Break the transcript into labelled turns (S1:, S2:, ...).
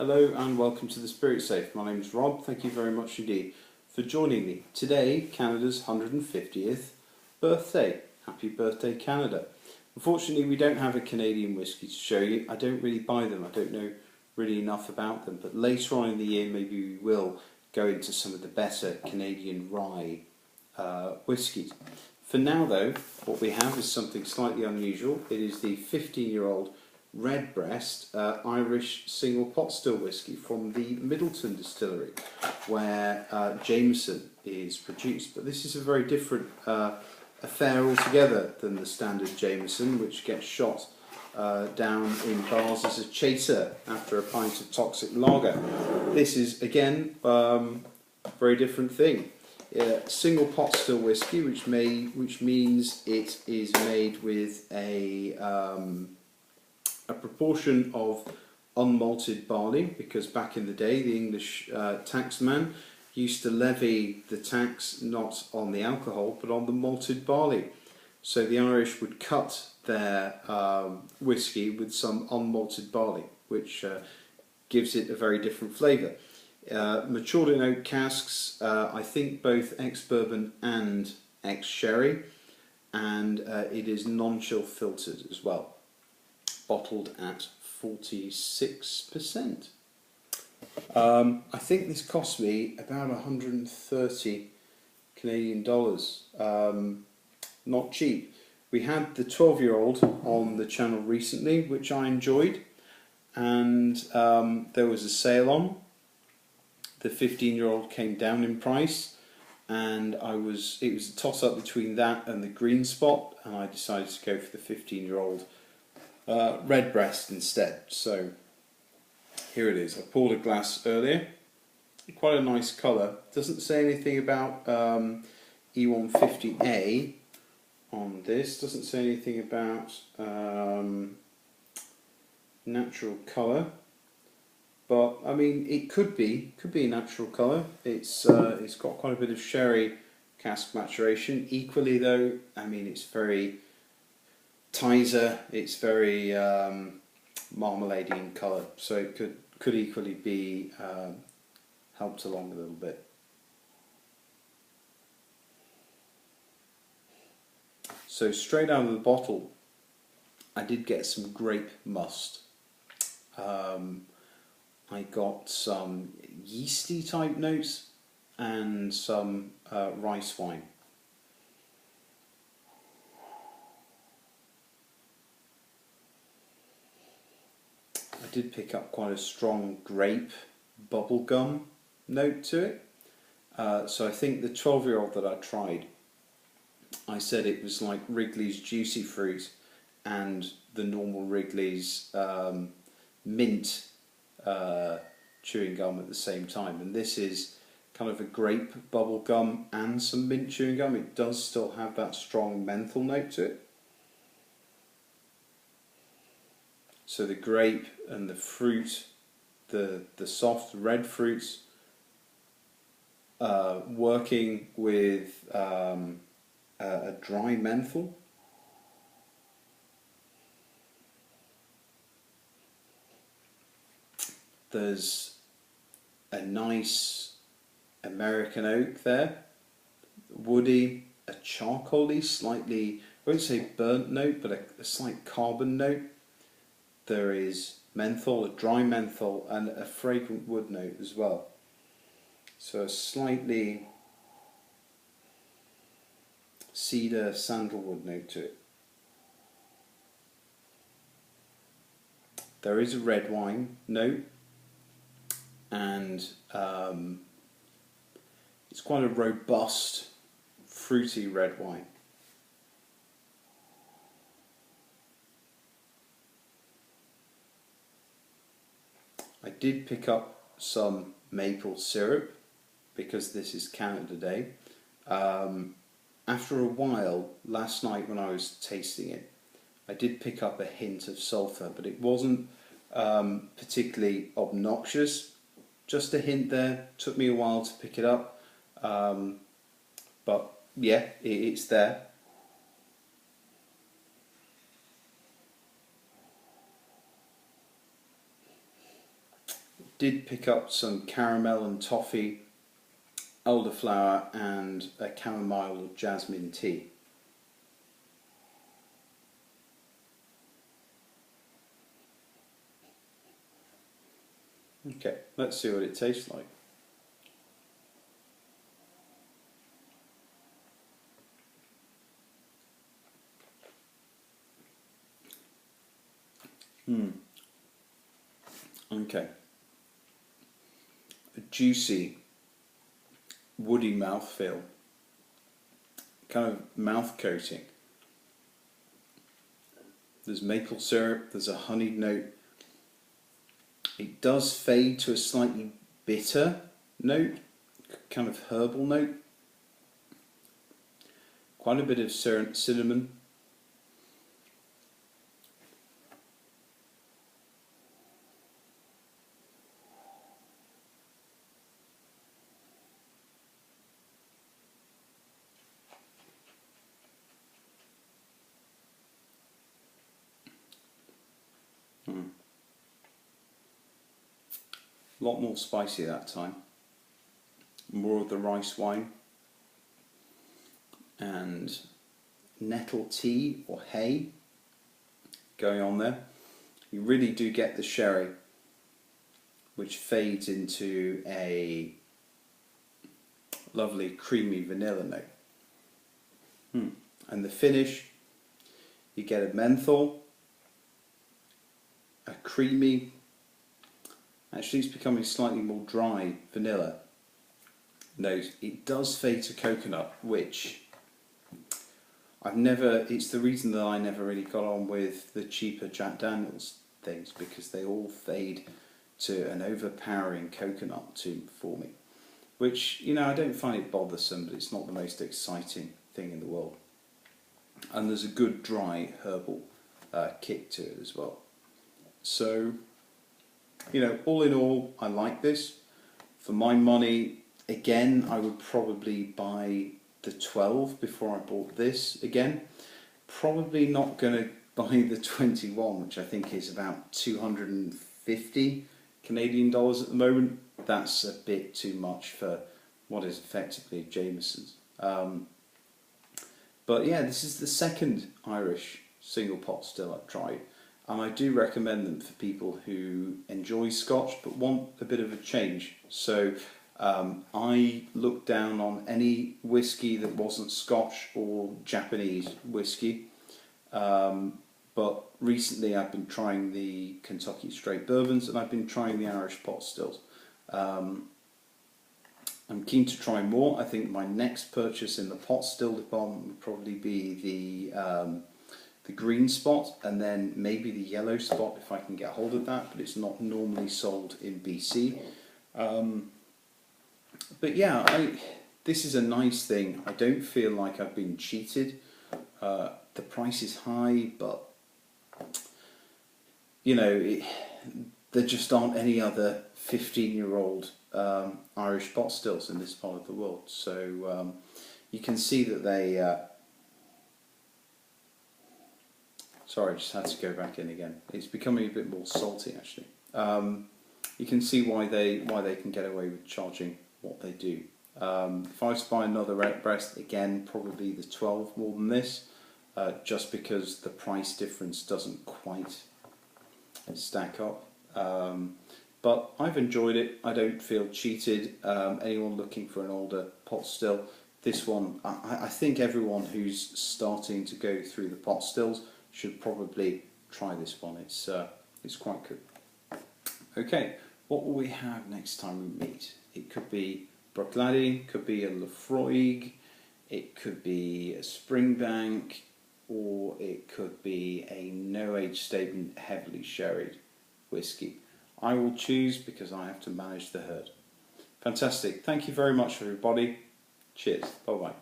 S1: Hello and welcome to the Spirit Safe. My name is Rob. Thank you very much indeed for joining me. Today, Canada's 150th birthday. Happy birthday, Canada. Unfortunately, we don't have a Canadian whiskey to show you. I don't really buy them. I don't know really enough about them. But later on in the year, maybe we will go into some of the better Canadian rye whiskies. For now, though, what we have is something slightly unusual. It is the 15-year-old Redbreast Irish single pot still whisky from the Middleton distillery, where Jameson is produced. But this is a very different affair altogether than the standard Jameson, which gets shot down in bars as a chaser after a pint of toxic lager. This is again a very different thing. Single pot still whisky, which means it is made with a proportion of unmalted barley, because back in the day the English taxman used to levy the tax not on the alcohol but on the malted barley. So the Irish would cut their whisky with some unmalted barley, which gives it a very different flavour. Matured in oak casks, I think both ex-bourbon and ex-sherry, and it is non-chill filtered as well. Bottled at 46%. I think this cost me about 130 Canadian dollars. Not cheap. We had the 12-year-old on the channel recently, which I enjoyed, and there was a sale on. The 15-year-old came down in price, and it was a toss-up between that and the green spot, and I decided to go for the 15-year-old Redbreast instead. So here it is. I poured a glass earlier. Quite a nice colour. Doesn't say anything about E150A on this. Doesn't say anything about natural colour. But I mean, it could be a natural colour. It's got quite a bit of sherry cask maturation. Equally though, I mean, it's very Tizer, it's very marmalade-y in colour, so it could equally be helped along a little bit. So straight out of the bottle, I did get some grape must. I got some yeasty type notes and some rice wine. I did pick up quite a strong grape bubblegum note to it. So I think the 12-year-old that I tried, I said it was like Wrigley's Juicy Fruit and the normal Wrigley's mint chewing gum at the same time. And this is kind of a grape bubblegum and some mint chewing gum. It does still have that strong menthol note to it. So the grape and the fruit, the soft red fruits, working with a dry menthol. There's a nice American oak there, woody, a charcoaly, slightly, I won't say burnt note, but a slight carbon note. There is menthol, a dry menthol, and a fragrant wood note as well. So a slightly cedar, sandalwood note to it. There is a red wine note, and it's quite a robust, fruity red wine. I did pick up some maple syrup because this is Canada Day. After a while, last night when I was tasting it, I did pick up a hint of sulphur, but it wasn't particularly obnoxious. Just a hint there. Took me a while to pick it up, but yeah, it's there. did pick up some caramel and toffee, elderflower and a chamomile or jasmine tea. Okay, let's see what it tastes like. Okay. A juicy, woody mouthfeel, kind of mouth coating. There's maple syrup, there's a honeyed note. It does fade to a slightly bitter note, kind of herbal note. Quite a bit of cinnamon. A lot more spicy that time. More of the rice wine. And nettle tea or hay going on there. You really do get the sherry, which fades into a lovely creamy vanilla note. And the finish, you get a menthol, a creamy, actually it's becoming slightly more dry vanilla note. It does fade to coconut, which it's the reason that I never really got on with the cheaper Jack Daniels things, because they all fade to an overpowering coconut tune for me. Which, I don't find it bothersome, but it's not the most exciting thing in the world. And there's a good dry herbal kick to it as well. So, all in all, I like this. For my money, again, I would probably buy the 12 before I bought this again. Probably not going to buy the 21, which I think is about 250 Canadian dollars at the moment. That's a bit too much for what is effectively Jameson's. But yeah, this is the second Irish single pot still I've tried. And I do recommend them for people who enjoy Scotch but want a bit of a change. So I looked down on any whiskey that wasn't Scotch or Japanese whiskey. But recently I've been trying the Kentucky straight bourbons and I've been trying the Irish pot stills. I'm keen to try more. I think my next purchase in the pot still department would probably be the green spot, and then maybe the yellow spot if I can get hold of that, but it's not normally sold in BC. But yeah, this is a nice thing. I don't feel like I've been cheated. The price is high, but there just aren't any other 15-year-old Irish pot stills in this part of the world. So you can see that they... Sorry, I just had to go back in again. It's becoming a bit more salty, actually. You can see why they can get away with charging what they do. If I was to buy another Redbreast, again, probably the 12 more than this, just because the price difference doesn't quite stack up. But I've enjoyed it. I don't feel cheated. Anyone looking for an older pot still, this one, I think everyone who's starting to go through the pot stills should probably try this one. It's quite good. Okay, what will we have next time we meet? It could be Bruichladdich, could be a Laphroaig, it could be a Springbank, or it could be a no age statement heavily sherried whiskey. I will choose because I have to manage the herd. Fantastic. Thank you very much, everybody. Cheers. Bye bye.